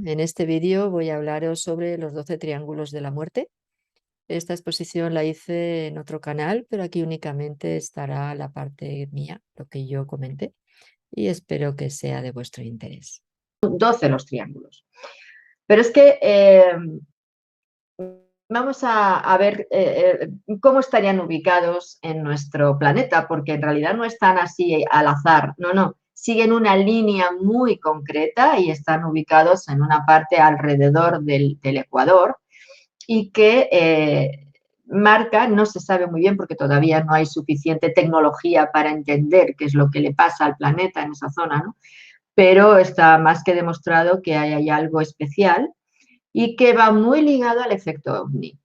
en este vídeo voy a hablaros sobre los 12 triángulos de la muerte. Esta exposición la hice en otro canal, pero aquí únicamente estará la parte mía, lo que yo comenté, y espero que sea de vuestro interés. 12 los triángulos. Pero es que vamos a ver cómo estarían ubicados en nuestro planeta, porque en realidad no están así al azar, no, siguen una línea muy concreta y están ubicados en una parte alrededor del Ecuador y que marca, no se sabe muy bien porque todavía no hay suficiente tecnología para entender qué es lo que le pasa al planeta en esa zona, ¿no? Pero está más que demostrado que hay algo especial y que va muy ligado al efecto ovni,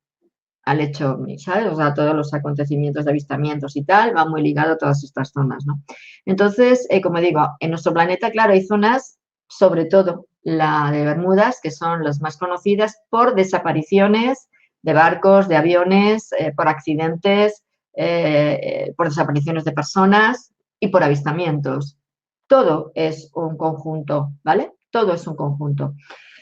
al hecho ovni, ¿sabes? O sea, todos los acontecimientos de avistamientos y tal, va muy ligado a todas estas zonas, ¿no? Entonces, como digo, en nuestro planeta, claro, hay zonas, sobre todo la de Bermudas, que son las más conocidas por desapariciones de barcos, de aviones, por accidentes, por desapariciones de personas y por avistamientos. Todo es un conjunto, ¿vale? Todo es un conjunto.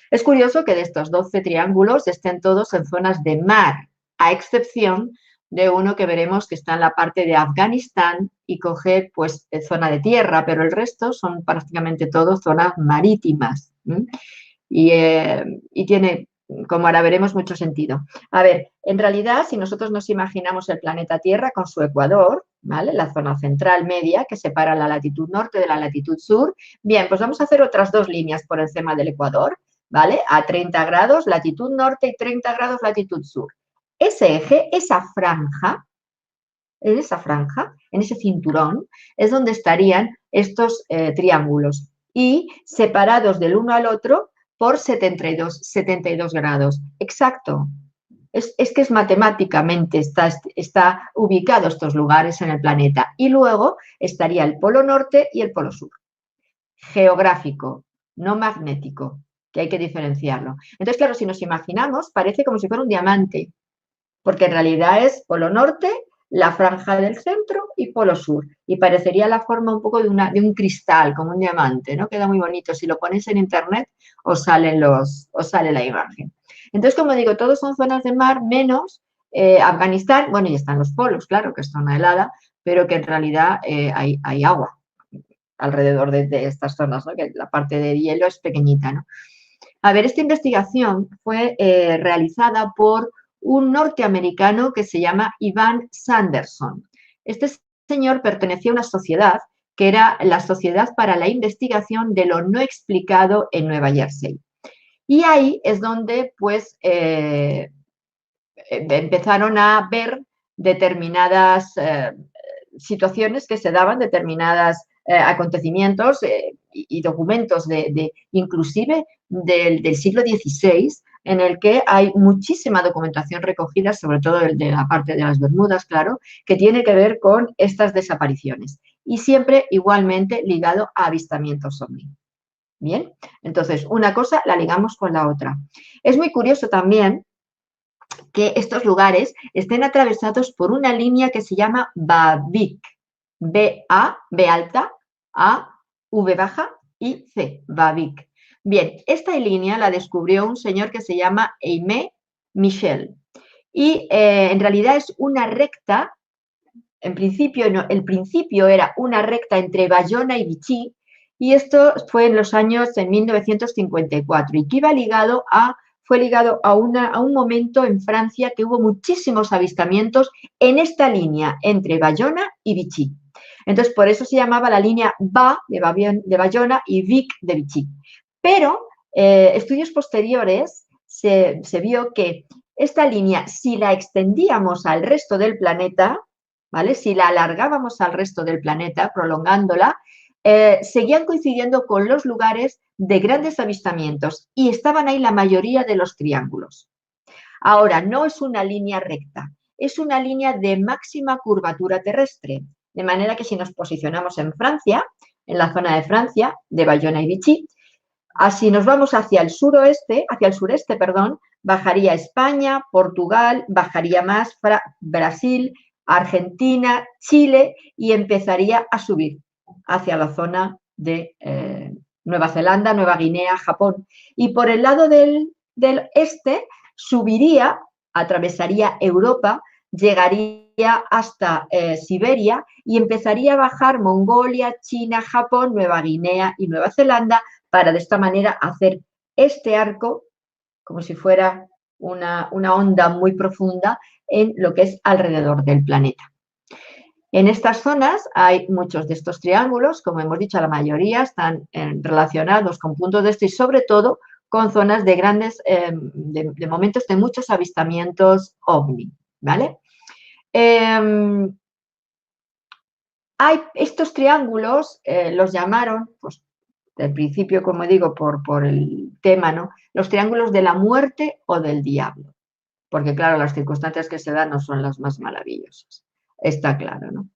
Es curioso que de estos 12 triángulos estén todos en zonas de mar, a excepción de uno que veremos que está en la parte de Afganistán y coge pues zona de tierra, pero el resto son prácticamente todos zonas marítimas. Y tiene, como ahora veremos, mucho sentido. A ver, en realidad, si nosotros nos imaginamos el planeta Tierra con su ecuador, ¿vale? La zona central media que separa la latitud norte de la latitud sur, bien, pues vamos a hacer otras dos líneas por encima del ecuador, ¿vale? A 30 grados latitud norte y 30 grados latitud sur. Ese eje, esa franja, en ese cinturón, es donde estarían estos triángulos y separados del uno al otro por 72 grados. Exacto. Es que es matemáticamente, está ubicado estos lugares en el planeta. Y luego estaría el polo norte y el polo sur. Geográfico, no magnético, que hay que diferenciarlo. Entonces, claro, si nos imaginamos, parece como si fuera un diamante, porque en realidad es polo norte, la franja del centro y polo sur. Y parecería la forma un poco de un cristal, como un diamante, ¿no? Queda muy bonito. Si lo ponéis en internet, os sale la imagen. Entonces, como digo, todos son zonas de mar, menos Afganistán. Bueno, y están los polos, claro, que es zona helada, pero que en realidad hay agua alrededor de estas zonas, ¿no? Que la parte de hielo es pequeñita, ¿no? A ver, esta investigación fue realizada por un norteamericano que se llama Ivan Sanderson. Este señor pertenecía a una sociedad que era la Sociedad para la Investigación de lo No Explicado en Nueva Jersey. Y ahí es donde, pues, empezaron a ver determinadas situaciones que se daban, determinadas acontecimientos y documentos inclusive del siglo XVI, en el que hay muchísima documentación recogida, sobre todo de la parte de las Bermudas, claro, que tiene que ver con estas desapariciones y siempre igualmente ligado a avistamientos ovni. Bien, entonces una cosa la ligamos con la otra. Es muy curioso también que estos lugares estén atravesados por una línea que se llama Babik, B-A, B alta, A, V baja y C, Babik. Bien, esta línea la descubrió un señor que se llama Aimé Michel y en realidad es una recta, en principio, no, el principio era una recta entre Bayona y Vichy y esto fue en los años en 1954 y que iba ligado fue ligado a un momento en Francia que hubo muchísimos avistamientos en esta línea entre Bayona y Vichy. Entonces, por eso se llamaba la línea BA de Bayona y Vic de Vichy. Pero estudios posteriores se vio que esta línea, si la extendíamos al resto del planeta, ¿vale? Si la alargábamos al resto del planeta, prolongándola, seguían coincidiendo con los lugares de grandes avistamientos y estaban ahí la mayoría de los triángulos. Ahora, no es una línea recta, es una línea de máxima curvatura terrestre, de manera que si nos posicionamos en Francia, en la zona de Francia, de Bayona y Vichy, así nos vamos hacia el sureste, perdón, bajaría España, Portugal, bajaría más Brasil, Argentina, Chile y empezaría a subir hacia la zona de Nueva Zelanda, Nueva Guinea, Japón. Y por el lado del este subiría, atravesaría Europa, llegaría hasta Siberia y empezaría a bajar Mongolia, China, Japón, Nueva Guinea y Nueva Zelanda para de esta manera hacer este arco como si fuera una onda muy profunda en lo que es alrededor del planeta. En estas zonas hay muchos de estos triángulos, como hemos dicho, la mayoría están relacionados con puntos de esto y sobre todo con zonas de grandes, de momentos de muchos avistamientos ovni, ¿vale? Estos triángulos los llamaron, pues, del principio, como digo, por el tema, ¿no? Los triángulos de la muerte o del diablo. Porque, claro, las circunstancias que se dan no son las más maravillosas. Está claro, ¿no?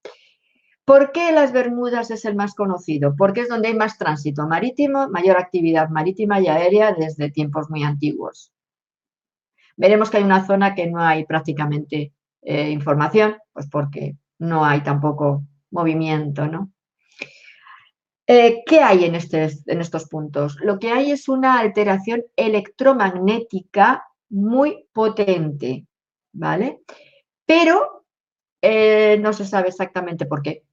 ¿Por qué las Bermudas es el más conocido? Porque es donde hay más tránsito marítimo, mayor actividad marítima y aérea desde tiempos muy antiguos. Veremos que hay una zona que no hay prácticamente información, pues porque no hay tampoco movimiento, ¿no? ¿Qué hay en estos puntos? Lo que hay es una alteración electromagnética muy potente, ¿vale? Pero no se sabe exactamente por qué.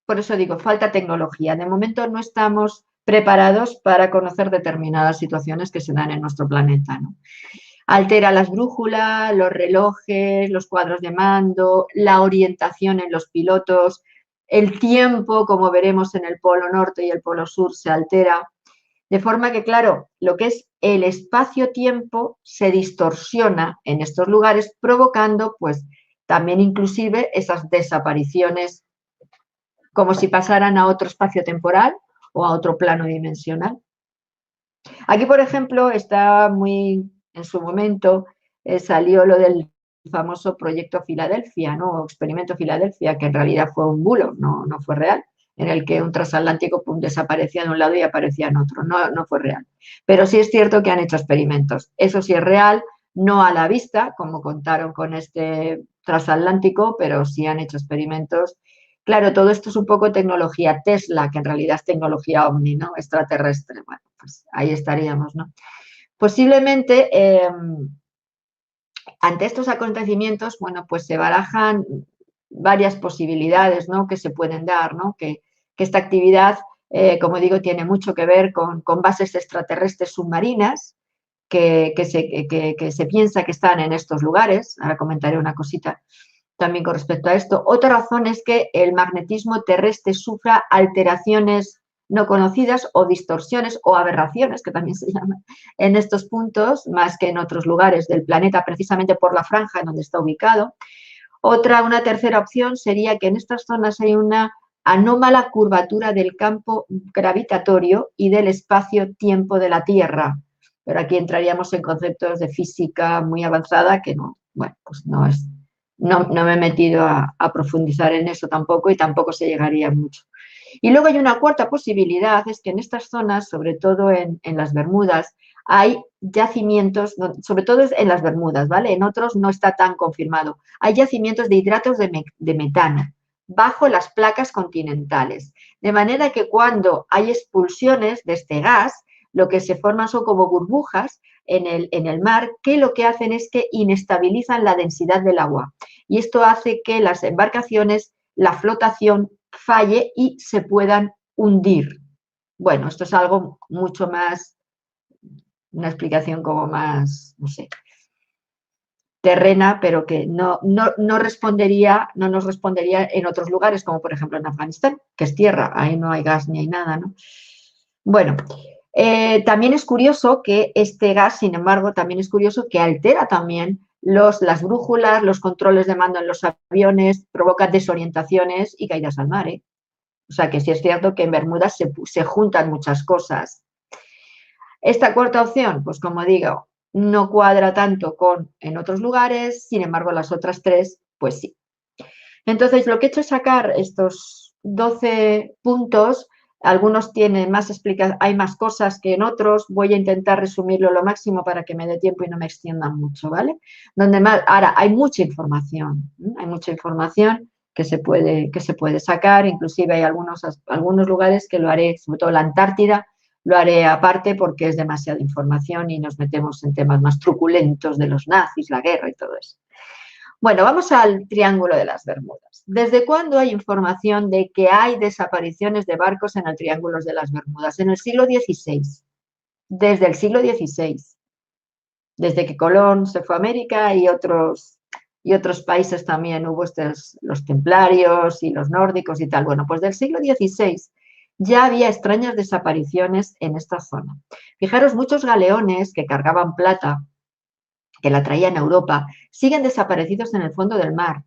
Por eso digo, falta tecnología. De momento no estamos preparados para conocer determinadas situaciones que se dan en nuestro planeta, ¿no? Altera las brújulas, los relojes, los cuadros de mando, la orientación en los pilotos, el tiempo, como veremos en el polo norte y el polo sur, se altera. De forma que, claro, lo que es el espacio-tiempo se distorsiona en estos lugares, provocando, pues, también inclusive esas desapariciones como si pasaran a otro espacio temporal o a otro plano dimensional. Aquí, por ejemplo, está muy en su momento, salió lo del famoso proyecto Filadelfia, ¿no? O experimento Filadelfia, que en realidad fue un bulo, no fue real, en el que un transatlántico desaparecía de un lado y aparecía en otro, no fue real. Pero sí es cierto que han hecho experimentos, eso sí es real, no a la vista, como contaron con este transatlántico, pero sí han hecho experimentos. Claro, todo esto es un poco tecnología Tesla, que en realidad es tecnología ovni, ¿no? Extraterrestre. Bueno, pues ahí estaríamos, ¿no? Posiblemente, ante estos acontecimientos, bueno, pues se barajan varias posibilidades, ¿no? Que se pueden dar, ¿no? Que esta actividad, como digo, tiene mucho que ver con bases extraterrestres submarinas que se piensa que están en estos lugares. Ahora comentaré una cosita también con respecto a esto. Otra razón es que el magnetismo terrestre sufra alteraciones no conocidas o distorsiones o aberraciones, que también se llaman, en estos puntos, más que en otros lugares del planeta, precisamente por la franja en donde está ubicado. Una tercera opción sería que en estas zonas hay una anómala curvatura del campo gravitatorio y del espacio-tiempo de la Tierra. Pero aquí entraríamos en conceptos de física muy avanzada que no, bueno, pues no me he metido a profundizar en eso tampoco y tampoco se llegaría mucho. Y luego hay una cuarta posibilidad, es que en estas zonas, sobre todo en las Bermudas, hay yacimientos, sobre todo en las Bermudas, ¿vale? En otros no está tan confirmado. Hay yacimientos de hidratos de metano bajo las placas continentales. De manera que cuando hay expulsiones de este gas, lo que se forman son como burbujas en el mar, que lo que hacen es que inestabilizan la densidad del agua. Y esto hace que las embarcaciones, la flotación falle y se puedan hundir. Bueno, esto es algo mucho más, una explicación como más, no sé, terrena, pero que no nos respondería en otros lugares, como por ejemplo en Afganistán, que es tierra, ahí no hay gas ni hay nada, ¿no? Bueno, también es curioso que este gas, sin embargo, también es curioso que altera también las brújulas, los controles de mando en los aviones, provoca desorientaciones y caídas al mar, ¿eh? O sea que sí es cierto que en Bermudas se juntan muchas cosas. Esta cuarta opción, pues como digo, no cuadra tanto con en otros lugares, sin embargo las otras tres, pues sí. Entonces lo que he hecho es sacar estos 12 puntos, algunos tienen más explicaciones, hay más cosas que en otros, voy a intentar resumirlo lo máximo para que me dé tiempo y no me extienda mucho, ¿vale? Ahora, hay mucha información, que se puede sacar, inclusive hay algunos lugares que lo haré, sobre todo la Antártida, lo haré aparte porque es demasiada información y nos metemos en temas más truculentos de los nazis, la guerra y todo eso. Bueno, vamos al Triángulo de las Bermudas. ¿Desde cuándo hay información de que hay desapariciones de barcos en el Triángulo de las Bermudas? En el siglo XVI. Desde el siglo XVI. Desde que Colón se fue a América y otros países también hubo los templarios y los nórdicos y tal. Bueno, pues del siglo XVI ya había extrañas desapariciones en esta zona. Fijaros, muchos galeones que cargaban plata, que la traían a Europa, siguen desaparecidos en el fondo del mar.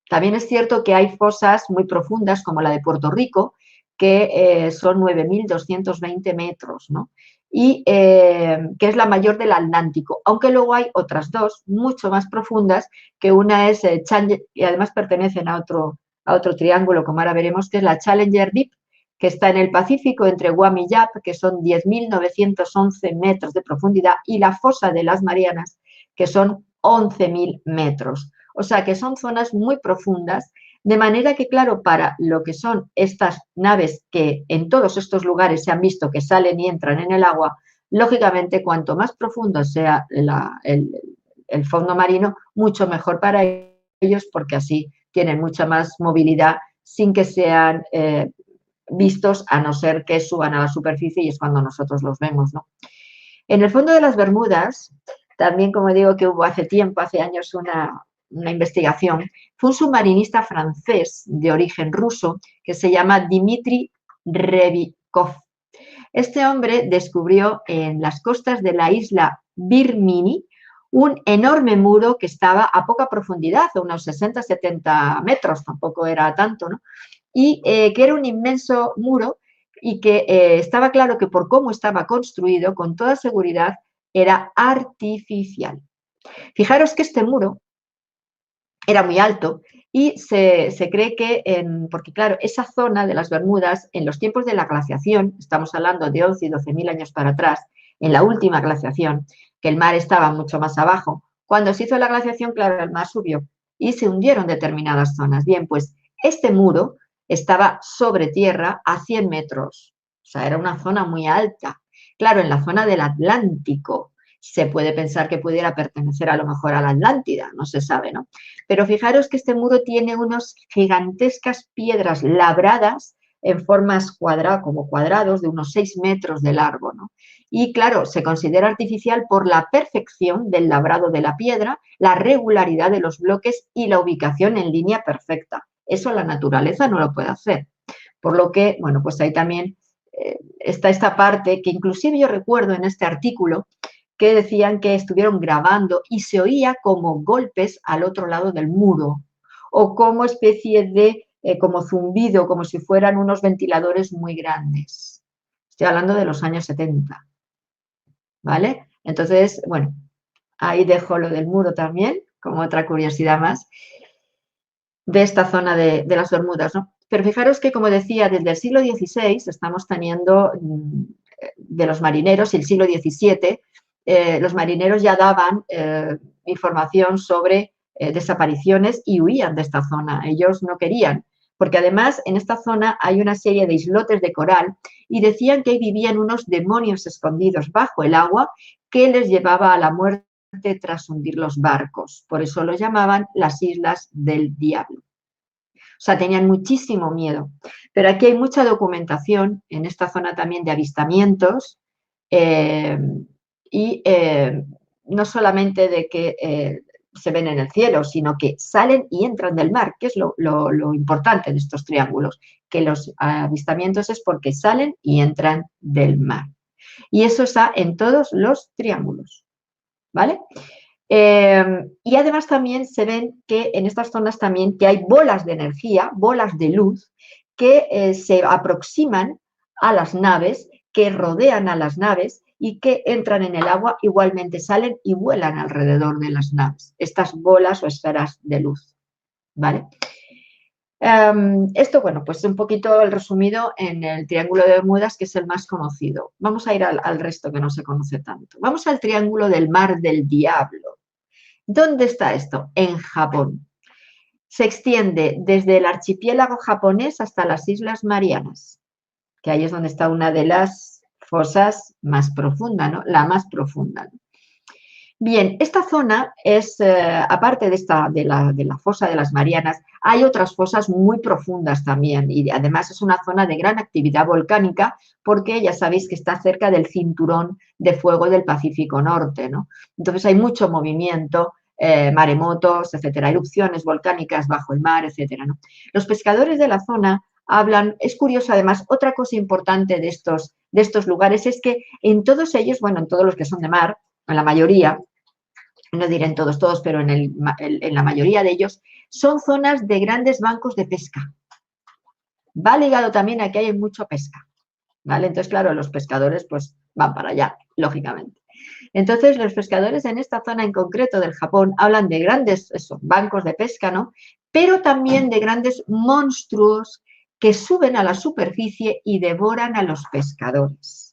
También es cierto que hay fosas muy profundas, como la de Puerto Rico, que son 9.220 metros, ¿no? Y que es la mayor del Atlántico, aunque luego hay otras dos mucho más profundas, que una es Challenger, y además pertenecen a otro triángulo, como ahora veremos, que es la Challenger Deep, que está en el Pacífico entre Guam y Yap, que son 10.911 metros de profundidad, y la fosa de las Marianas, que son 11.000 metros. O sea que son zonas muy profundas, de manera que, claro, para lo que son estas naves que en todos estos lugares se han visto que salen y entran en el agua, lógicamente, cuanto más profundo sea el fondo marino, mucho mejor para ellos, porque así tienen mucha más movilidad sin que sean vistos, a no ser que suban a la superficie, y es cuando nosotros los vemos, ¿no? En el fondo de las Bermudas, también, como digo, que hubo hace tiempo, hace años, una investigación, fue un submarinista francés de origen ruso que se llama Dmitry Rybakov. Este hombre descubrió en las costas de la isla Birmini un enorme muro que estaba a poca profundidad, a unos 60-70 metros, tampoco era tanto, ¿no? Y que era un inmenso muro y que estaba claro que por cómo estaba construido, con toda seguridad, era artificial. Fijaros que este muro era muy alto y se cree que, porque claro, esa zona de las Bermudas, en los tiempos de la glaciación, estamos hablando de 11 y 12.000 años para atrás, en la última glaciación, que el mar estaba mucho más abajo, cuando se hizo la glaciación, claro, el mar subió y se hundieron determinadas zonas. Bien, pues este muro estaba sobre tierra a 100 metros, o sea, era una zona muy alta. Claro, en la zona del Atlántico se puede pensar que pudiera pertenecer a lo mejor a la Atlántida, no se sabe, ¿no? Pero fijaros que este muro tiene unas gigantescas piedras labradas en formas como cuadrados de unos 6 metros de largo, ¿no? Y claro, se considera artificial por la perfección del labrado de la piedra, la regularidad de los bloques y la ubicación en línea perfecta. Eso la naturaleza no lo puede hacer. Por lo que, bueno, pues ahí también está esta parte que inclusive yo recuerdo en este artículo que decían que estuvieron grabando y se oía como golpes al otro lado del muro o como especie de como zumbido, como si fueran unos ventiladores muy grandes. Estoy hablando de los años 70, ¿vale? Entonces, bueno, ahí dejo lo del muro también, como otra curiosidad más de esta zona de las Bermudas, ¿no? Pero fijaros que, como decía, desde el siglo XVI estamos teniendo de los marineros, y el siglo XVII, los marineros ya daban información sobre desapariciones y huían de esta zona. Ellos no querían, porque además en esta zona hay una serie de islotes de coral y decían que ahí vivían unos demonios escondidos bajo el agua que les llevaba a la muerte tras hundir los barcos. Por eso los llamaban las Islas del Diablo. O sea, tenían muchísimo miedo. Pero aquí hay mucha documentación en esta zona también de avistamientos y no solamente de que se ven en el cielo, sino que salen y entran del mar, que es lo importante de estos triángulos, que los avistamientos es porque salen y entran del mar. Y eso está en todos los triángulos, ¿vale? Y además también se ven que en estas zonas también que hay bolas de energía, bolas de luz, que se aproximan a las naves, que rodean a las naves y que entran en el agua, igualmente salen y vuelan alrededor de las naves, estas bolas o esferas de luz, ¿vale? Esto, bueno, pues un poquito el resumido en el Triángulo de Bermudas, que es el más conocido. Vamos a ir al resto que no se conoce tanto. Vamos al Triángulo del Mar del Diablo. ¿Dónde está esto? En Japón. Se extiende desde el archipiélago japonés hasta las Islas Marianas, que ahí es donde está una de las fosas más profundas, ¿no? La más profunda, ¿no? Bien, esta zona es, aparte de la fosa de las Marianas, hay otras fosas muy profundas también y además es una zona de gran actividad volcánica porque ya sabéis que está cerca del cinturón de fuego del Pacífico Norte, ¿no? Entonces hay mucho movimiento, maremotos, etcétera, erupciones volcánicas bajo el mar, etcétera, ¿no? Los pescadores de la zona hablan, es curioso además, otra cosa importante de estos lugares es que en todos ellos, bueno, en todos los que son de mar, en la mayoría, no diré en todos, pero en la mayoría de ellos, son zonas de grandes bancos de pesca. Va ligado también a que hay mucha pesca, ¿vale? Entonces, claro, los pescadores pues van para allá, lógicamente. Entonces, los pescadores en esta zona en concreto del Japón hablan de grandes bancos de pesca, ¿no? Pero también de grandes monstruos que suben a la superficie y devoran a los pescadores.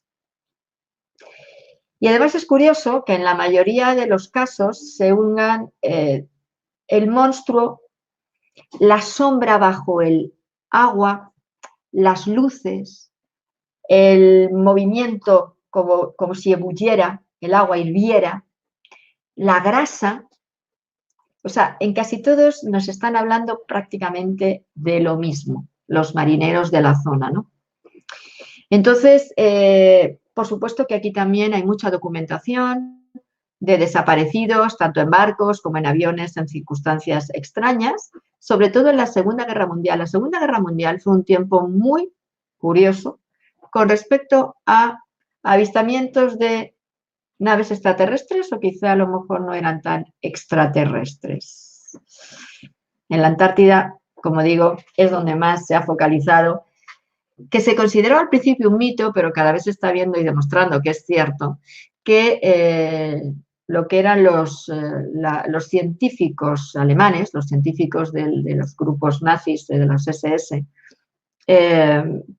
Y además es curioso que en la mayoría de los casos se unan el monstruo, la sombra bajo el agua, las luces, el movimiento como si ebulliera, el agua hirviera, la grasa. O sea, en casi todos nos están hablando prácticamente de lo mismo, los marineros de la zona, ¿no? Entonces, por supuesto que aquí también hay mucha documentación de desaparecidos, tanto en barcos como en aviones, en circunstancias extrañas, sobre todo en la Segunda Guerra Mundial. La Segunda Guerra Mundial fue un tiempo muy curioso con respecto a avistamientos de naves extraterrestres o quizá a lo mejor no eran tan extraterrestres. En la Antártida, como digo, es donde más se ha focalizado, que se consideró al principio un mito, pero cada vez se está viendo y demostrando que es cierto, que lo que eran los científicos alemanes, los científicos de los grupos nazis, de los SS,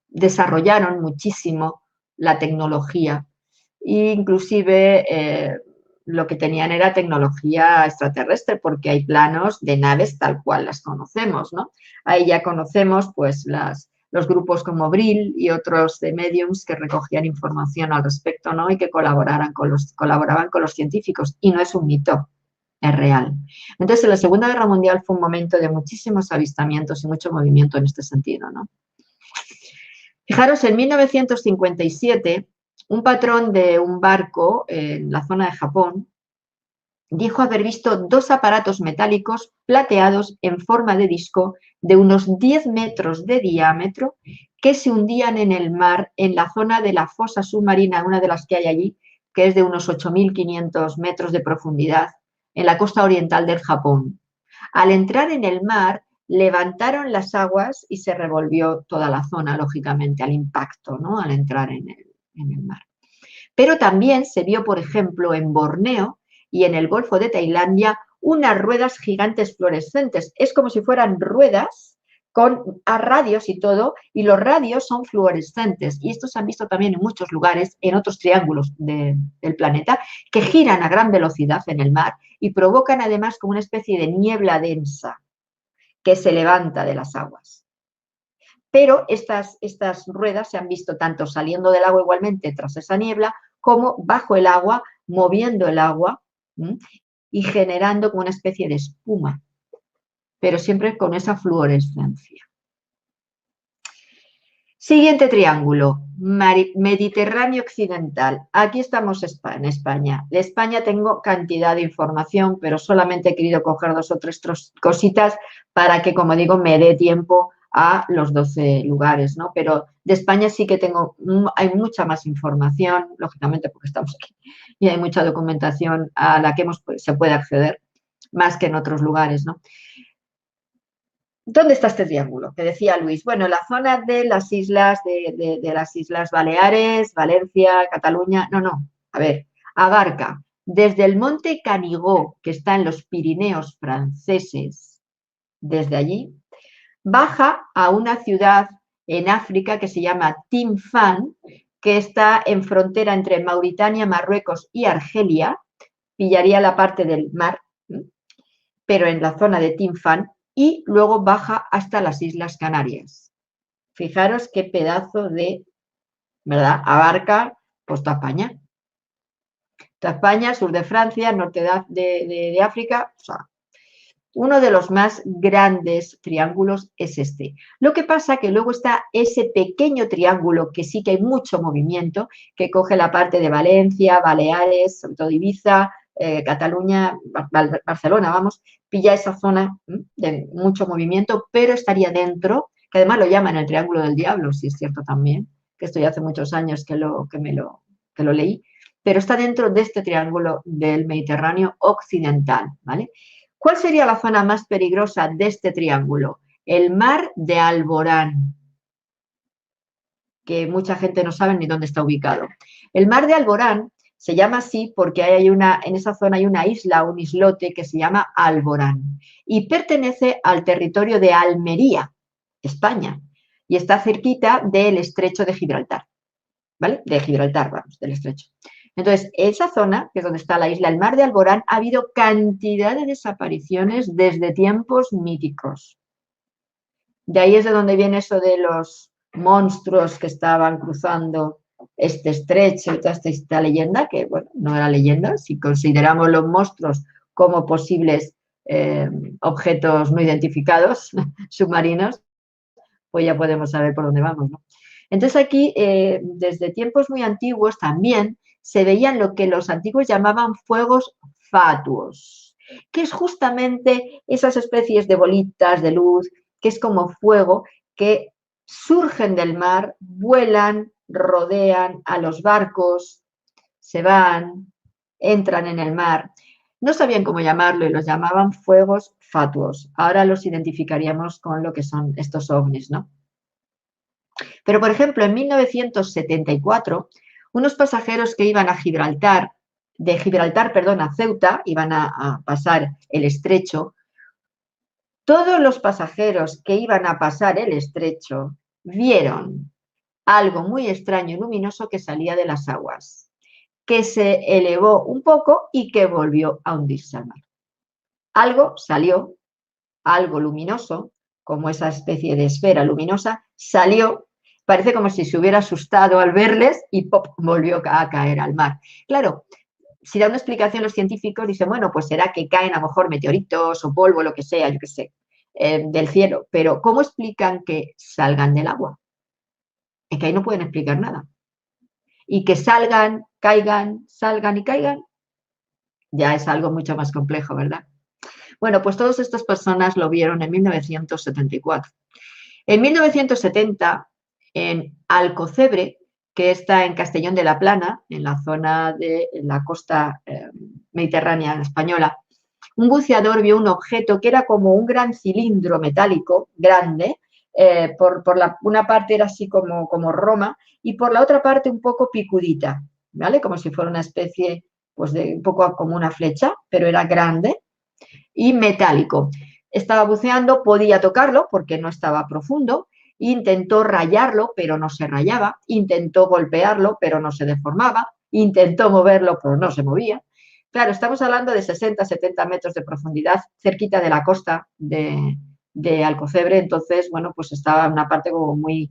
desarrollaron muchísimo la tecnología e inclusive lo que tenían era tecnología extraterrestre, porque hay planos de naves tal cual las conocemos, ¿no? Ahí ya conocemos pues los grupos como Brill y otros de mediums que recogían información al respecto, ¿no? Y que colaboraban con los científicos. Y no es un mito, es real. Entonces, la Segunda Guerra Mundial fue un momento de muchísimos avistamientos y mucho movimiento en este sentido, ¿no? Fijaros, en 1957, un patrón de un barco en la zona de Japón dijo haber visto dos aparatos metálicos plateados en forma de disco de unos 10 metros de diámetro que se hundían en el mar en la zona de la fosa submarina, una de las que hay allí, que es de unos 8.500 metros de profundidad, en la costa oriental del Japón. Al entrar en el mar, levantaron las aguas y se revolvió toda la zona, lógicamente, al impacto, ¿no? Al entrar en el mar. Pero también se vio, por ejemplo, en Borneo y en el Golfo de Tailandia, unas ruedas gigantes fluorescentes. Es como si fueran ruedas con radios y todo, y los radios son fluorescentes. Y estos se han visto también en muchos lugares, en otros triángulos del planeta, que giran a gran velocidad en el mar y provocan además como una especie de niebla densa que se levanta de las aguas. Pero estas ruedas se han visto tanto saliendo del agua igualmente tras esa niebla, como bajo el agua, moviendo el agua y generando como una especie de espuma, pero siempre con esa fluorescencia. Siguiente triángulo, Mediterráneo occidental. Aquí estamos en España. De España tengo cantidad de información, pero solamente he querido coger 2 o 3 cositas para que, como digo, me dé tiempo a los 12 lugares, ¿no? Pero de España sí que hay mucha más información, lógicamente porque estamos aquí, y hay mucha documentación a la que se puede acceder, más que en otros lugares, ¿no? ¿Dónde está este triángulo? Que decía Luis. Bueno, la zona de las islas, de las Islas Baleares, Valencia, Cataluña. No. A ver, abarca desde el monte Canigó, que está en los Pirineos franceses, desde allí, baja a una ciudad en África que se llama Tinfan, que está en frontera entre Mauritania, Marruecos y Argelia. Pillaría la parte del mar, pero en la zona de Tinfan, y luego baja hasta las Islas Canarias. Fijaros qué pedazo de, ¿verdad? Abarca Pues toda España. Toda España, sur de Francia, norte de África, o sea, uno de los más grandes triángulos es este. Lo que pasa que luego está ese pequeño triángulo que sí que hay mucho movimiento, que coge la parte de Valencia, Baleares, sobre todo Ibiza, Cataluña, Barcelona, vamos, pilla esa zona de mucho movimiento, pero estaría dentro, que además lo llaman el Triángulo del Diablo, si es cierto también, que esto ya hace muchos años que lo leí, pero está dentro de este triángulo del Mediterráneo occidental, ¿vale? ¿Cuál sería la zona más peligrosa de este triángulo? El mar de Alborán, que mucha gente no sabe ni dónde está ubicado. El mar de Alborán se llama así porque en esa zona hay una isla, un islote que se llama Alborán y pertenece al territorio de Almería, España, y está cerquita del estrecho de Gibraltar, ¿vale? De Gibraltar, vamos, del estrecho. Entonces, esa zona, que es donde está la isla, el mar de Alborán, ha habido cantidad de desapariciones desde tiempos míticos. De ahí es de donde viene eso de los monstruos que estaban cruzando este estrecho y toda esta leyenda, que bueno, no era leyenda, si consideramos los monstruos como posibles objetos no identificados submarinos, pues ya podemos saber por dónde vamos, ¿no? Entonces aquí, desde tiempos muy antiguos también se veían lo que los antiguos llamaban fuegos fatuos, que es justamente esas especies de bolitas de luz, que es como fuego, que surgen del mar, vuelan, rodean a los barcos, se van, entran en el mar. No sabían cómo llamarlo y los llamaban fuegos fatuos. Ahora los identificaríamos con lo que son estos ovnis, ¿no? Pero, por ejemplo, en 1974, unos pasajeros que iban a Gibraltar, a Ceuta, iban a pasar el estrecho, todos los pasajeros que iban a pasar el estrecho vieron algo muy extraño y luminoso que salía de las aguas, que se elevó un poco y que volvió a hundirse al mar. Algo salió, algo luminoso, como esa especie de esfera luminosa, salió, parece como si se hubiera asustado al verles y ¡pop!, volvió a caer al mar. Claro, si da una explicación los científicos, dicen, bueno, pues será que caen a lo mejor meteoritos o polvo, lo que sea, yo qué sé, del cielo, pero ¿cómo explican que salgan del agua? Es que ahí no pueden explicar nada. Y que salgan y caigan, ya es algo mucho más complejo, ¿verdad? Bueno, pues todas estas personas lo vieron en 1974. En 1970, en Alcocebre, que está en Castellón de la Plana, en la zona de la costa mediterránea española, un buceador vio un objeto que era como un gran cilindro metálico, grande, una parte era así como Roma y por la otra parte un poco picudita, ¿vale? Como si fuera una especie, pues de un poco como una flecha, pero era grande y metálico. Estaba buceando, podía tocarlo porque no estaba profundo, intentó rayarlo, pero no se rayaba, intentó golpearlo, pero no se deformaba, intentó moverlo, pero no se movía. Claro, estamos hablando de 60, 70 metros de profundidad, cerquita de la costa de Alcocebre, entonces, bueno, pues estaba en una parte como muy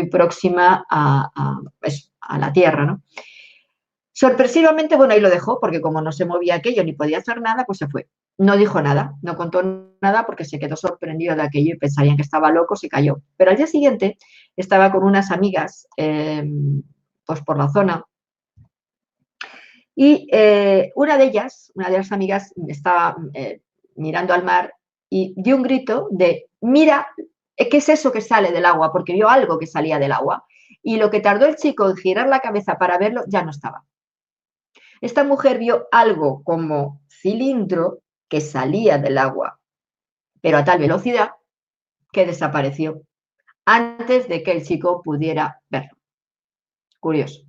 próxima a la tierra, ¿no? Sorpresivamente, bueno, ahí lo dejó, porque como no se movía aquello ni podía hacer nada, pues se fue. No dijo nada, no contó nada porque se quedó sorprendido de aquello y pensarían que estaba loco, se cayó. Pero al día siguiente estaba con unas amigas, pues por la zona, y una de las amigas, estaba mirando al mar y dio un grito de, mira, ¿qué es eso que sale del agua? Porque vio algo que salía del agua. Y lo que tardó el chico en girar la cabeza para verlo, ya no estaba. Esta mujer vio algo como cilindro que salía del agua, pero a tal velocidad que desapareció antes de que el chico pudiera verlo. Curioso.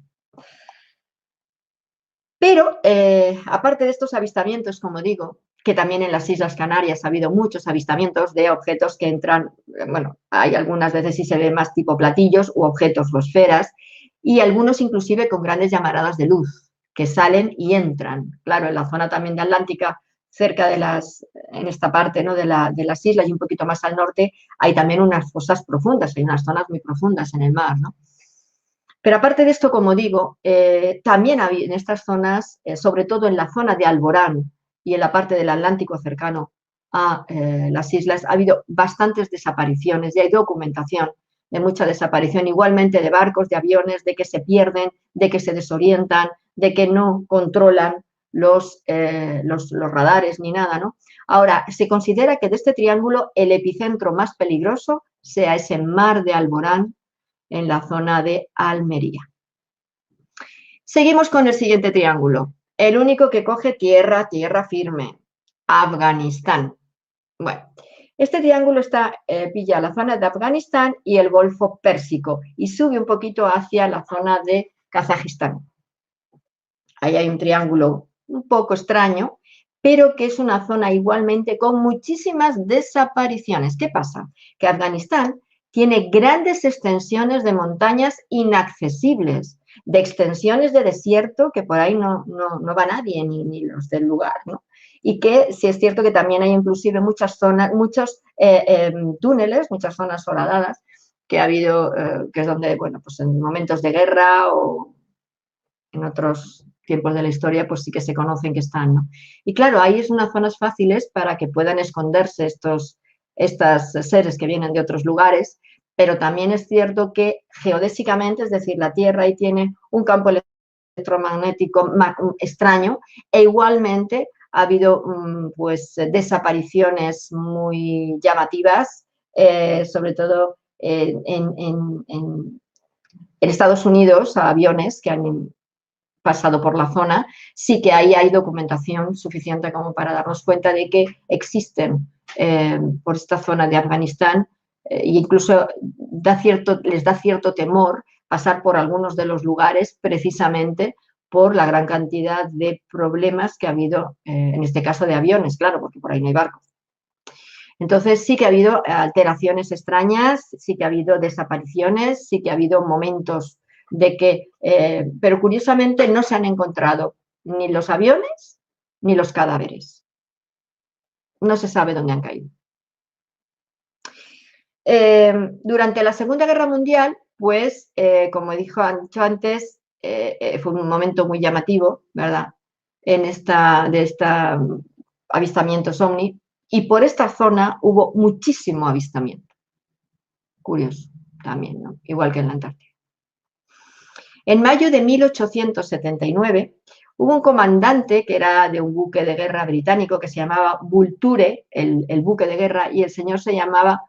Pero, aparte de estos avistamientos, como digo, que también en las Islas Canarias ha habido muchos avistamientos de objetos que entran, bueno, hay algunas veces sí se ve más tipo platillos u objetos o esferas, y algunos inclusive con grandes llamaradas de luz, que salen y entran. Claro, en la zona también de Atlántica, cerca en esta parte, ¿no?, de las islas y un poquito más al norte, hay también unas fosas profundas, hay unas zonas muy profundas en el mar, ¿no? Pero aparte de esto, como digo, también en estas zonas, sobre todo en la zona de Alborán y en la parte del Atlántico cercano a las islas, ha habido bastantes desapariciones y hay documentación de mucha desaparición, igualmente de barcos, de aviones, de que se pierden, de que se desorientan, de que no controlan los radares ni nada, ¿no? Ahora, se considera que de este triángulo el epicentro más peligroso sea ese mar de Alborán en la zona de Almería. Seguimos con el siguiente triángulo, el único que coge tierra firme, Afganistán. Bueno, este triángulo pilla la zona de Afganistán y el Golfo Pérsico y sube un poquito hacia la zona de Kazajistán. Ahí hay un triángulo un poco extraño, pero que es una zona igualmente con muchísimas desapariciones. ¿Qué pasa? Que Afganistán tiene grandes extensiones de montañas inaccesibles, de extensiones de desierto que por ahí no va nadie, ni los del lugar, ¿no? Y que sí es cierto que también hay inclusive muchas zonas, muchos túneles, muchas zonas horadadas que ha habido, que es donde, bueno, pues en momentos de guerra o en otros tiempos de la historia, pues sí que se conocen que están, ¿no? Y claro, ahí es unas zonas fáciles para que puedan esconderse estos seres que vienen de otros lugares, pero también es cierto que geodésicamente, es decir, la Tierra ahí tiene un campo electromagnético extraño e igualmente ha habido pues desapariciones muy llamativas, sobre todo en Estados Unidos, a aviones que han pasado por la zona, sí que ahí hay documentación suficiente como para darnos cuenta de que existen por esta zona de Afganistán e incluso les da cierto temor pasar por algunos de los lugares precisamente por la gran cantidad de problemas que ha habido, en este caso de aviones, claro, porque por ahí no hay barcos. Entonces sí que ha habido alteraciones extrañas, sí que ha habido desapariciones, sí que ha habido momentos de que, pero curiosamente no se han encontrado ni los aviones ni los cadáveres. No se sabe dónde han caído. Durante la Segunda Guerra Mundial, pues, como he dicho antes, fue un momento muy llamativo, ¿verdad? De esta avistamientos ovni, y por esta zona hubo muchísimo avistamiento. Curioso también, ¿no? Igual que en la Antártida. En mayo de 1879 hubo un comandante que era de un buque de guerra británico que se llamaba Vulture, el buque de guerra, y el señor se llamaba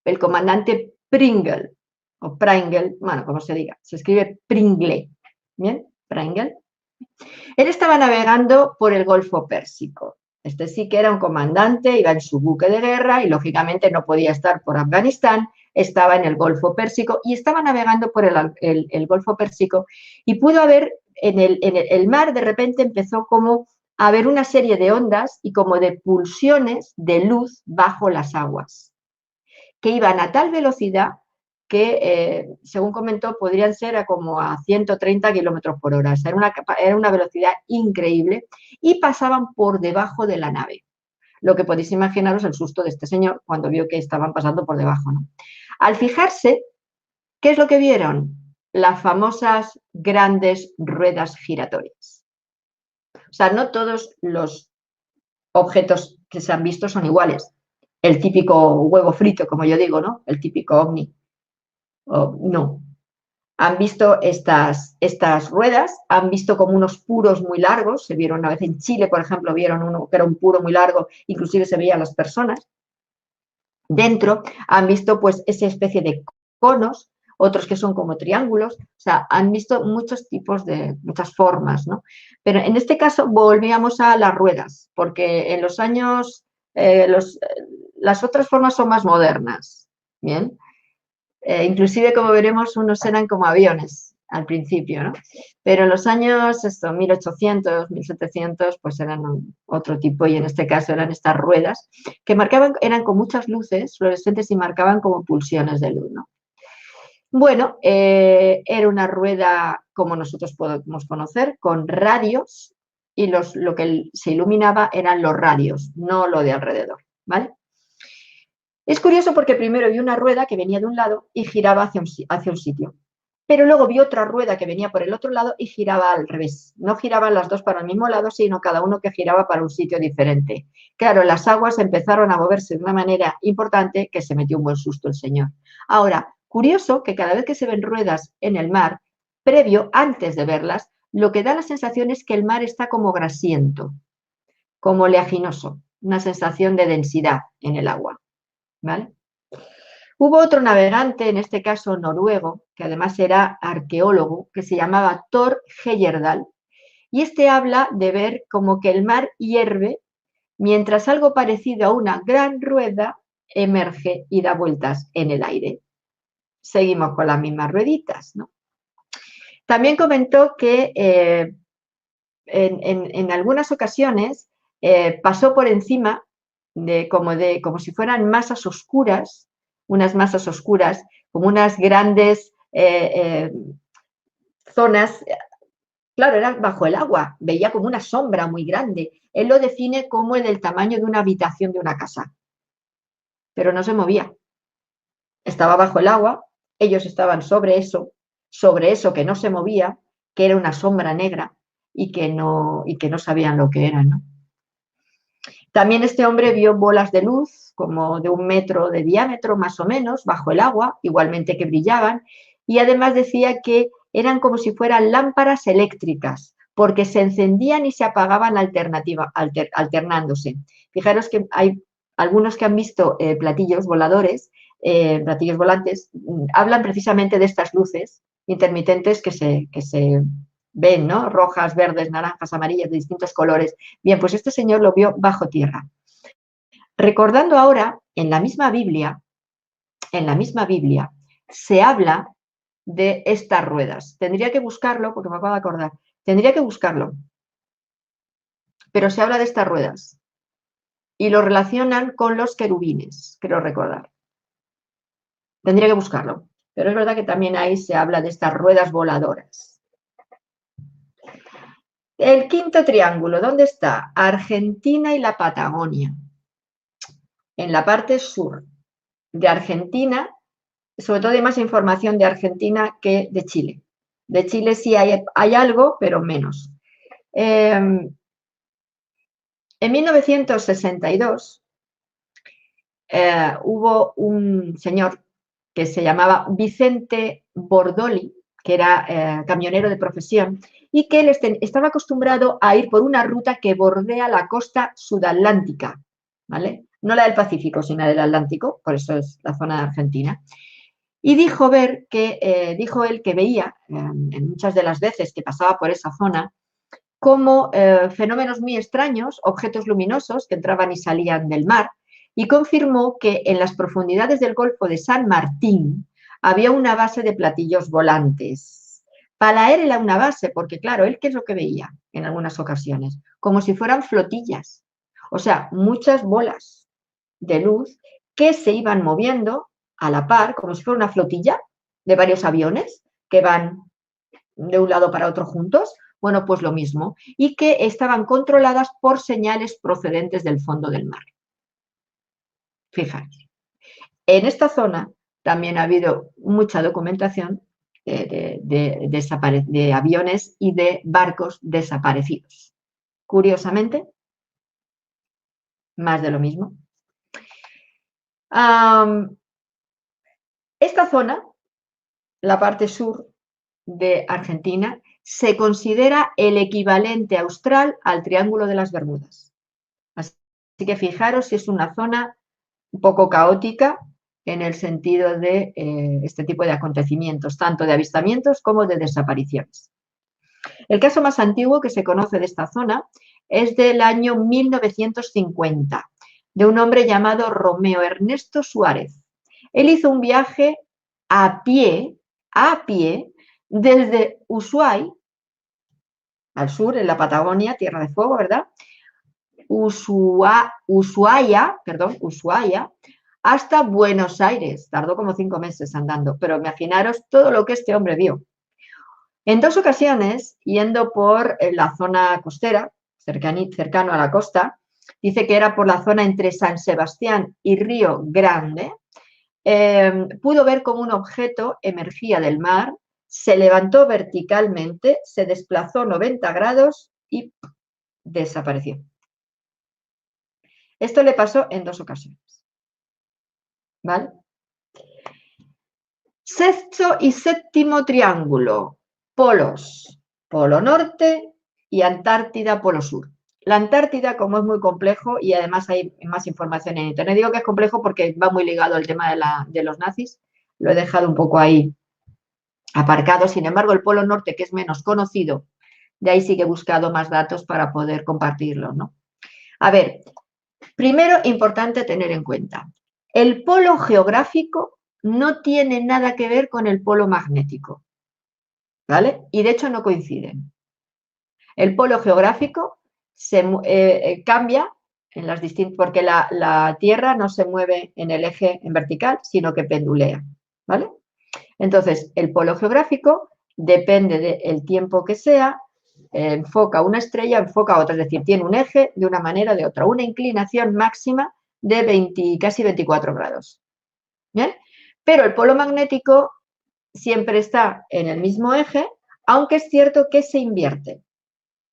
el comandante Pringle, o Pringle, bueno, como se diga, se escribe Pringle, ¿bien? Pringle. Él estaba navegando por el Golfo Pérsico. Este sí que era un comandante, iba en su buque de guerra y lógicamente no podía estar por Afganistán, estaba en el Golfo Pérsico y estaba navegando por el Golfo Pérsico y pudo haber, en el mar de repente empezó como a haber una serie de ondas y como de pulsiones de luz bajo las aguas, que iban a tal velocidad que, según comentó, podrían ser como a 130 kilómetros por hora. O sea, era una velocidad increíble y pasaban por debajo de la nave. Lo que podéis imaginaros el susto de este señor cuando vio que estaban pasando por debajo, ¿no? Al fijarse, ¿qué es lo que vieron? Las famosas grandes ruedas giratorias. O sea, no todos los objetos que se han visto son iguales. El típico huevo frito, como yo digo, ¿no? El típico ovni. No. Han visto estas ruedas, han visto como unos puros muy largos, se vieron una vez en Chile, por ejemplo, vieron uno que era un puro muy largo, inclusive se veían las personas dentro, han visto pues esa especie de conos, otros que son como triángulos, o sea, han visto muchos tipos muchas formas, ¿no? Pero en este caso volvíamos a las ruedas, porque en los años, las otras formas son más modernas, ¿bien? Inclusive, como veremos, unos eran como aviones al principio, ¿no? Pero en los años 1800, 1700, pues eran otro tipo y en este caso eran estas ruedas que eran con muchas luces fluorescentes y marcaban como pulsiones de luz, ¿no? Bueno, era una rueda como nosotros podemos conocer, con radios y lo que se iluminaba eran los radios, no lo de alrededor, ¿vale? Es curioso porque primero vi una rueda que venía de un lado y giraba hacia un sitio. pero luego vio otra rueda que venía por el otro lado y giraba al revés. No giraban las dos para el mismo lado, sino cada uno que giraba para un sitio diferente. Claro, las aguas empezaron a moverse de una manera importante que se metió un buen susto el señor. Ahora, curioso que cada vez que se ven ruedas en el mar, previo, antes de verlas, lo que da la sensación es que el mar está como grasiento, como oleaginoso, una sensación de densidad en el agua, ¿vale? Hubo otro navegante, en este caso noruego, que además era arqueólogo, que se llamaba Thor Heyerdahl, y este habla de ver como que el mar hierve mientras algo parecido a una gran rueda emerge y da vueltas en el aire. Seguimos con las mismas rueditas, ¿no? También comentó que en algunas ocasiones pasó por encima como si fueran masas oscuras, unas masas oscuras, como unas grandes zonas, claro, era bajo el agua, veía como una sombra muy grande. Él lo define como el tamaño de una habitación de una casa, pero no se movía. Estaba bajo el agua, ellos estaban sobre eso que no se movía, que era una sombra negra y que no sabían lo que era, ¿no? También este hombre vio bolas de luz como de 1 metro de diámetro más o menos bajo el agua, igualmente que brillaban, y además decía que eran como si fueran lámparas eléctricas, porque se encendían y se apagaban alternándose. Fijaros que hay algunos que han visto platillos voladores, platillos volantes, hablan precisamente de estas luces intermitentes que se ven, ¿no? Rojas, verdes, naranjas, amarillas, de distintos colores. Bien, pues este señor lo vio bajo tierra. Recordando ahora, en la misma Biblia, se habla de estas ruedas. Tendría que buscarlo, porque me acabo de acordar. Tendría que buscarlo. Pero se habla de estas ruedas. Y lo relacionan con los querubines, creo recordar. Tendría que buscarlo. Pero es verdad que también ahí se habla de estas ruedas voladoras. El quinto triángulo, ¿dónde está? Argentina y la Patagonia. En la parte sur de Argentina, sobre todo hay más información de Argentina que de Chile. De Chile sí hay algo, pero menos. En 1962 hubo un señor que se llamaba Vicente Bordoli, que era camionero de profesión, y que él estaba acostumbrado a ir por una ruta que bordea la costa sudatlántica, ¿vale? No la del Pacífico, sino la del Atlántico, por eso es la zona de Argentina. Y dijo él que veía, en muchas de las veces que pasaba por esa zona, como fenómenos muy extraños, objetos luminosos que entraban y salían del mar, y confirmó que en las profundidades del Golfo de San Martín había una base de platillos volantes. Para él era una base, porque claro, él ¿qué es lo que veía en algunas ocasiones? Como si fueran flotillas, o sea, muchas bolas de luz que se iban moviendo a la par, como si fuera una flotilla de varios aviones que van de un lado para otro juntos. Bueno, pues lo mismo, y que estaban controladas por señales procedentes del fondo del mar. Fijaros, en esta zona también ha habido mucha documentación de aviones y de barcos desaparecidos. Curiosamente, más de lo mismo. Esta zona, la parte sur de Argentina, se considera el equivalente austral al Triángulo de las Bermudas. Así que fijaros si es una zona un poco caótica en el sentido de este tipo de acontecimientos, tanto de avistamientos como de desapariciones. El caso más antiguo que se conoce de esta zona es del año 1950, de un hombre llamado Romeo Ernesto Suárez. Él hizo un viaje a pie, desde Ushuaia, al sur, en la Patagonia, Tierra de Fuego, ¿verdad? Ushuaia, hasta Buenos Aires. Tardó como 5 meses andando, pero imaginaros todo lo que este hombre vio. En 2 ocasiones, yendo por la zona costera, cercano a la costa, dice que era por la zona entre San Sebastián y Río Grande, pudo ver como un objeto emergía del mar se levantó verticalmente, se desplazó 90 grados y desapareció. Esto le pasó en 2 ocasiones. ¿Vale? Sexto y séptimo triángulo, polos, Polo Norte y Antártida, Polo Sur. La Antártida, como es muy complejo y además hay más información en internet, digo que es complejo porque va muy ligado al tema de los nazis, lo he dejado un poco ahí aparcado. Sin embargo, el Polo Norte, que es menos conocido, de ahí sí que he buscado más datos para poder compartirlos, ¿no? A ver, primero, importante tener en cuenta, el polo geográfico no tiene nada que ver con el polo magnético, ¿vale? Y de hecho no coinciden. El polo geográfico cambia en las distintas, porque la Tierra no se mueve en el eje en vertical, sino que pendulea, ¿vale? Entonces, el polo geográfico depende del tiempo que sea, enfoca una estrella, enfoca otra, es decir, tiene un eje de una manera o de otra, una inclinación máxima de casi 24 grados. ¿Bien? Pero el polo magnético siempre está en el mismo eje, aunque es cierto que se invierte.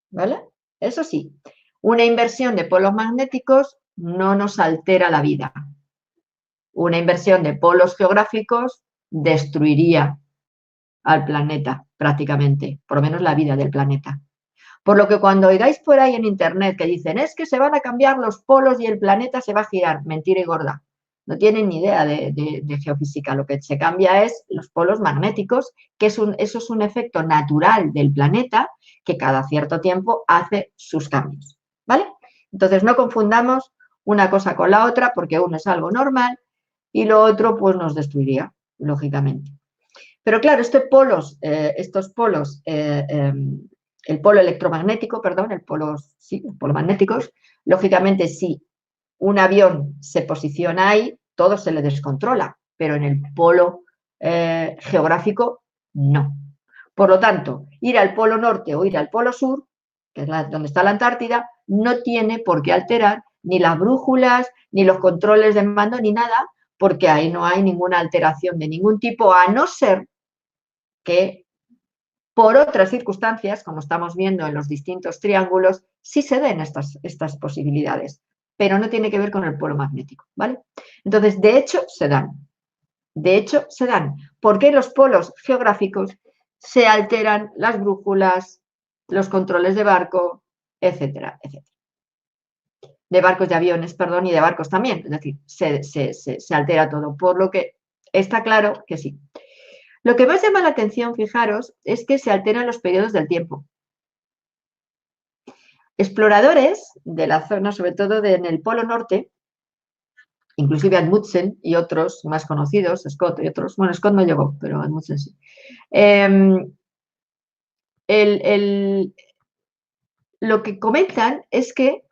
¿Vale? Eso sí, una inversión de polos magnéticos no nos altera la vida. Una inversión de polos geográficos destruiría al planeta prácticamente, por lo menos la vida del planeta. Por lo que cuando oigáis por ahí en internet que dicen es que se van a cambiar los polos y el planeta se va a girar, mentira y gorda. No tienen ni idea de geofísica. Lo que se cambia es los polos magnéticos, que eso es un efecto natural del planeta que cada cierto tiempo hace sus cambios. ¿Vale? Entonces no confundamos una cosa con la otra porque uno es algo normal y lo otro pues nos destruiría, lógicamente. Pero claro, estos polos, el polo electromagnético, perdón, los polos magnéticos, lógicamente si un avión se posiciona ahí, todo se le descontrola, pero en el polo geográfico no. Por lo tanto, ir al polo norte o ir al polo sur, que es donde está la Antártida, no tiene por qué alterar ni las brújulas, ni los controles de mando, ni nada, porque ahí no hay ninguna alteración de ningún tipo, a no ser que por otras circunstancias, como estamos viendo en los distintos triángulos, sí se den estas posibilidades, pero no tiene que ver con el polo magnético, ¿vale? Entonces, de hecho, se dan. De hecho, se dan. Porque los polos geográficos se alteran las brújulas, los controles de barco, etcétera, etcétera. De barcos, de aviones, perdón, y de barcos también. Es decir, se altera todo, por lo que está claro que sí. Lo que más llama la atención, fijaros, es que se alteran los periodos del tiempo. Exploradores de la zona, sobre todo en el Polo Norte, inclusive Amundsen y otros más conocidos, Scott y otros, bueno, Scott no llegó, pero Amundsen sí. Lo que comentan es que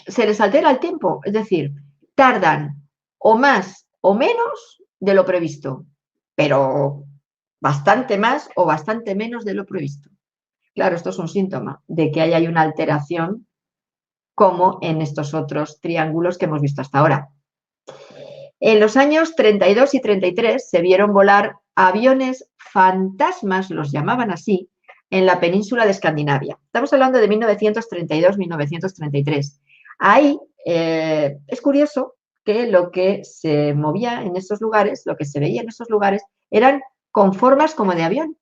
se les altera el tiempo, es decir, tardan o más o menos de lo previsto, pero bastante más o bastante menos de lo previsto. Claro, esto es un síntoma de que hay una alteración como en estos otros triángulos que hemos visto hasta ahora. En los años 32 y 33 se vieron volar aviones fantasmas, los llamaban así, en la península de Escandinavia. Estamos hablando de 1932-1933. Ahí es curioso que lo que se movía en esos lugares, lo que se veía en esos lugares, eran con formas como de avión,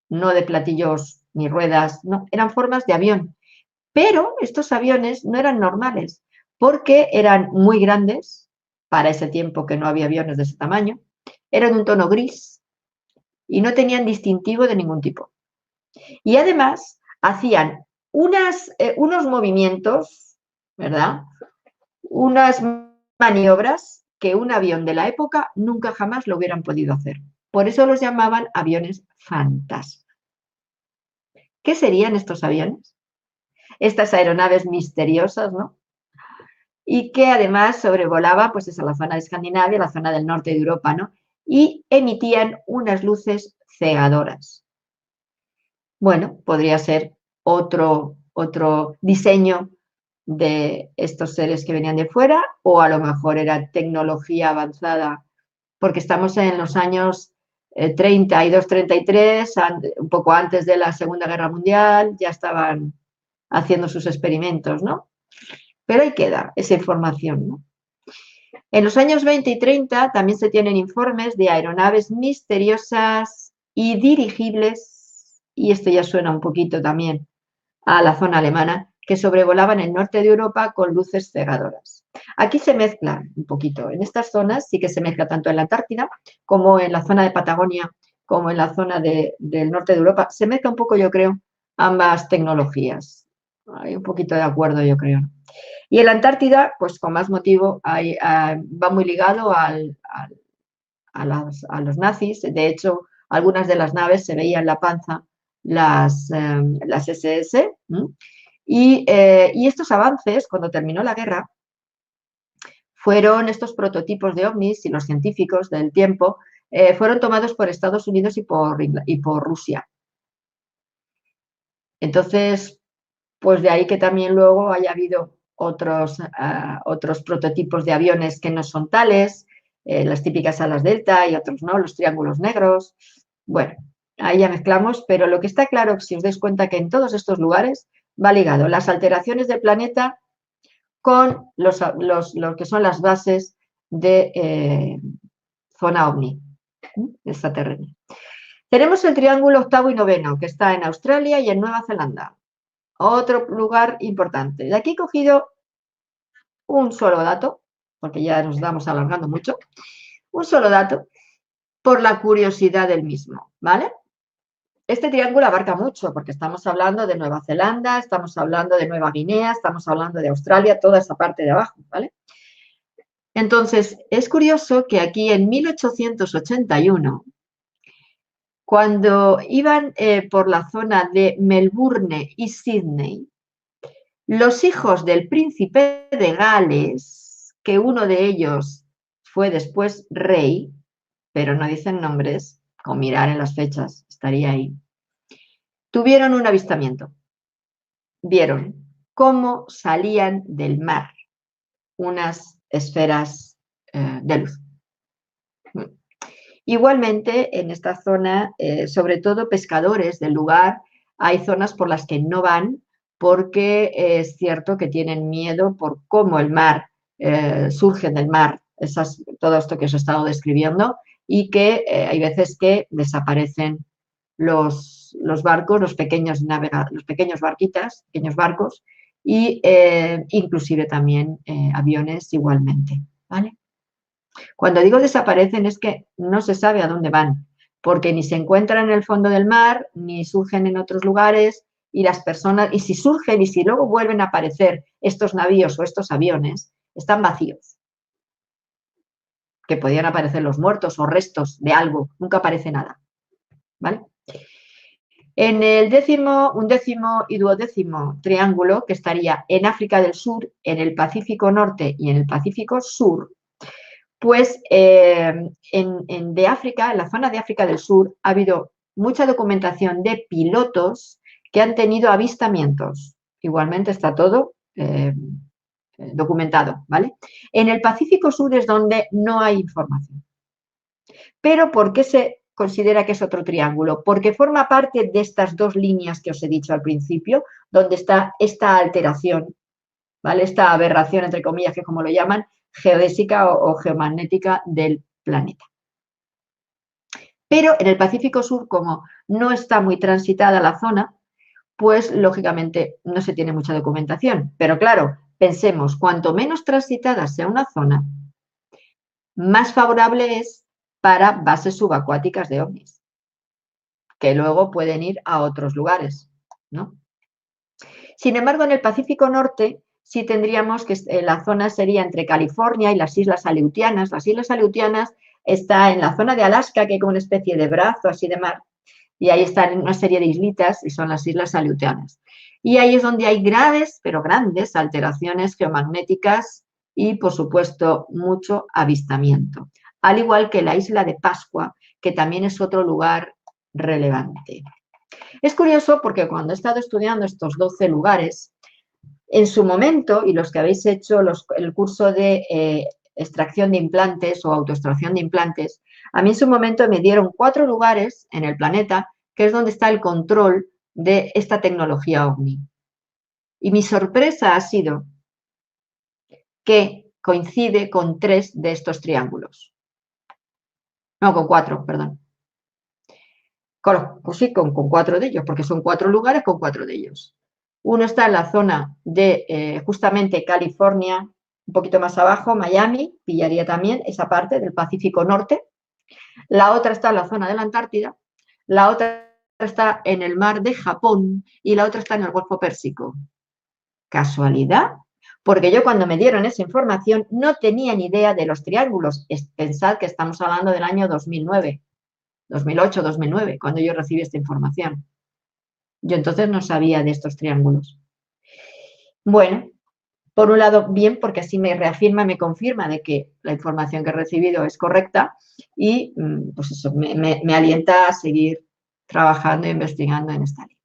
no de platillos ni ruedas, no, eran formas de avión. Pero estos aviones no eran normales, porque eran muy grandes, para ese tiempo que no había aviones de ese tamaño, eran de un tono gris y no tenían distintivo de ningún tipo. Y además hacían unos movimientos, ¿verdad? Unas maniobras que un avión de la época nunca jamás lo hubieran podido hacer. Por eso los llamaban aviones fantasma. ¿Qué serían estos aviones? Estas aeronaves misteriosas, ¿no? Y que además sobrevolaba pues esa la zona de Escandinavia, la zona del norte de Europa, ¿no? Y emitían unas luces cegadoras. Bueno, podría ser otro diseño de estos seres que venían de fuera, o a lo mejor era tecnología avanzada, porque estamos en los años 32-33, un poco antes de la Segunda Guerra Mundial, ya estaban haciendo sus experimentos, ¿no? Pero ahí queda esa información, ¿no? En los años 20 y 30 también se tienen informes de aeronaves misteriosas y dirigibles, y esto ya suena un poquito también a la zona alemana, que sobrevolaban el norte de Europa con luces cegadoras. Aquí se mezcla un poquito, en estas zonas sí que se mezcla tanto en la Antártida como en la zona de Patagonia, como en la zona del norte de Europa. Se mezcla un poco, yo creo, ambas tecnologías. Hay un poquito de acuerdo, yo creo. Y en la Antártida, pues con más motivo, va muy ligado a los nazis. De hecho, algunas de las naves se veían en la panza las SS. Y estos avances, cuando terminó la guerra, fueron estos prototipos de ovnis y los científicos del tiempo fueron tomados por Estados Unidos y por Rusia. Entonces, pues de ahí que también luego haya habido otros prototipos de aviones que no son tales, las típicas alas delta y otros no, los triángulos negros. Bueno, ahí ya mezclamos, pero lo que está claro, si os dais cuenta que en todos estos lugares va ligado las alteraciones del planeta con lo que son las bases de zona ovni, extraterrestre. Tenemos el triángulo octavo y noveno, que está en Australia y en Nueva Zelanda. Otro lugar importante. De aquí he cogido un solo dato, porque ya nos estamos alargando mucho, un solo dato por la curiosidad del mismo, ¿vale? Este triángulo abarca mucho, porque estamos hablando de Nueva Zelanda, estamos hablando de Nueva Guinea, estamos hablando de Australia, toda esa parte de abajo, ¿vale? Entonces, es curioso que aquí en 1881, cuando iban por la zona de Melbourne y Sydney, los hijos del príncipe de Gales, que uno de ellos fue después rey, pero no dicen nombres, con mirar en las fechas, estaría ahí, tuvieron un avistamiento. Vieron cómo salían del mar unas esferas de luz. Igualmente, en esta zona, sobre todo pescadores del lugar, hay zonas por las que no van porque es cierto que tienen miedo por cómo el mar surge del mar, todo esto que os he estado describiendo, y que hay veces que desaparecen los barcos, los pequeños barquitas, pequeños barcos, y inclusive también aviones igualmente, ¿vale? Cuando digo desaparecen es que no se sabe a dónde van, porque ni se encuentran en el fondo del mar, ni surgen en otros lugares, y las personas, y si surgen y si luego vuelven a aparecer estos navíos o estos aviones, están vacíos. Que podían aparecer los muertos o restos de algo, nunca aparece nada. ¿Vale? En el undécimo y duodécimo triángulo, que estaría en África del Sur, en el Pacífico Norte y en el Pacífico Sur, pues de África, en la zona de África del Sur, ha habido mucha documentación de pilotos que han tenido avistamientos. Igualmente está todo documentado, ¿vale? En el Pacífico Sur es donde no hay información. Pero ¿por qué se considera que es otro triángulo? Porque forma parte de estas dos líneas que os he dicho al principio, donde está esta alteración, ¿vale? Esta aberración, entre comillas, que como lo llaman, geodésica o geomagnética del planeta. Pero en el Pacífico Sur, como no está muy transitada la zona, pues lógicamente no se tiene mucha documentación. Pero claro, pensemos, cuanto menos transitada sea una zona, más favorable es para bases subacuáticas de ovnis, que luego pueden ir a otros lugares, ¿no? Sin embargo, en el Pacífico Norte sí tendríamos que la zona sería entre California y las Islas Aleutianas. Las Islas Aleutianas está en la zona de Alaska, que hay como una especie de brazo así de mar, y ahí están una serie de islitas y son las Islas Aleutianas. Y ahí es donde hay graves, pero grandes alteraciones geomagnéticas y, por supuesto, mucho avistamiento. Al igual que la isla de Pascua, que también es otro lugar relevante. Es curioso porque cuando he estado estudiando estos 12 lugares, en su momento, y los que habéis hecho el curso de extracción de implantes o autoextracción de implantes, A mí en su momento me dieron 4 lugares en el planeta, que es donde está el control de esta tecnología OVNI. Y mi sorpresa ha sido que coincide con 3 de estos triángulos. No, con 4, perdón. Pues sí, con 4 de ellos, porque son 4 lugares con 4 de ellos. Uno está en la zona de justamente California, un poquito más abajo, Miami, pillaría también esa parte del Pacífico Norte. La otra está en la zona de la Antártida, la otra está en el mar de Japón y la otra está en el Golfo Pérsico. ¿Casualidad? Porque yo cuando me dieron esa información no tenía ni idea de los triángulos. Pensad que estamos hablando del año 2009, 2008, 2009, cuando yo recibí esta información. Yo entonces no sabía de estos triángulos. Bueno, por un lado, bien, porque así me reafirma, me confirma de que la información que he recibido es correcta y pues eso, me alienta a seguir trabajando e investigando en esta línea.